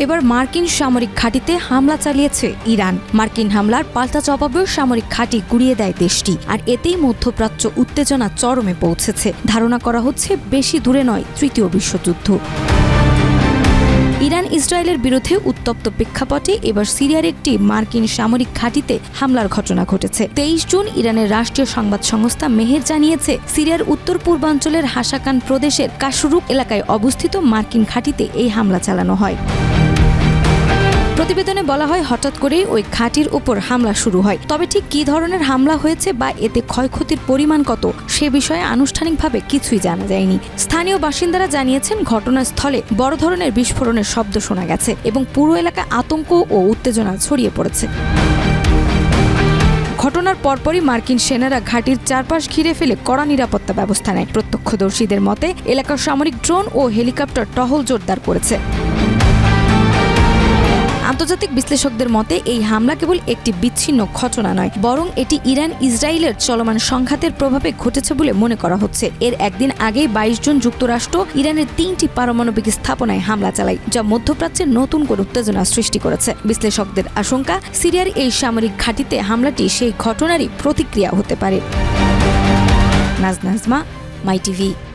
এবার মার্কিন সামরিক ঘাঁটিতে হামলা চালিয়েছে ইরান। মার্কিন হামলার পাল্টা জবাবেও সামরিক ঘাঁটি গুঁড়িয়ে দেয় দেশটি। আর এতেই মধ্যপ্রাচ্য উত্তেজনা চরমে পৌঁছেছে। ধারণা করা হচ্ছে বেশি দূরে নয় তৃতীয় বিশ্বযুদ্ধ। ইরান ইসরায়েলের বিরুদ্ধে উত্তপ্ত প্রেক্ষাপটে এবার সিরিয়ার একটি মার্কিন সামরিক ঘাঁটিতে হামলার ঘটনা ঘটেছে। 23 জুন ইরানের রাষ্ট্রীয় সংবাদ সংস্থা মেহের জানিয়েছে, সিরিয়ার উত্তর পূর্বাঞ্চলের হাসাকান প্রদেশের কাশরুক এলাকায় অবস্থিত মার্কিন ঘাঁটিতে এই হামলা চালানো হয়। প্রতিবেদনে বলা হয়, হঠাৎ করেই ওই ঘাঁটির উপর হামলা শুরু হয়। তবে ঠিক কী ধরনের হামলা হয়েছে বা এতে ক্ষয়ক্ষতির পরিমাণ কত সে বিষয়ে আনুষ্ঠানিকভাবে কিছুই জানা যায়নি। স্থানীয় বাসিন্দারা জানিয়েছেন, ঘটনাস্থলে বড় ধরনের বিস্ফোরণের শব্দ শোনা গেছে এবং পুরো এলাকায় আতঙ্ক ও উত্তেজনা ছড়িয়ে পড়েছে। ঘটনার পরপরই মার্কিন সেনারা ঘাঁটির চারপাশ ঘিরে ফেলে কড়া নিরাপত্তা ব্যবস্থা নেয়। প্রত্যক্ষদর্শীদের মতে, এলাকার সামরিক ড্রোন ও হেলিকপ্টার টহল জোরদার করেছে। আন্তর্জাতিক বিশ্লেষকদের মতে, এই হামলা কেবল একটি বিচ্ছিন্ন ঘটনা নয়, বরং এটি ইরান ইসরায়েলের চলমান সংঘাতের প্রভাবে ঘটেছে বলে মনে করা হচ্ছে। এর একদিন আগেই 22 জুন যুক্তরাষ্ট্র ইরানের 3টি পারমাণবিক স্থাপনায় হামলা চালায়, যা মধ্যপ্রাচ্যে নতুন করে উত্তেজনা সৃষ্টি করেছে। বিশ্লেষকদের আশঙ্কা, সিরিয়ার এই সামরিক ঘাঁটিতে হামলাটি সেই ঘটনারই প্রতিক্রিয়া হতে পারে। নাজমা, মাই টিভি।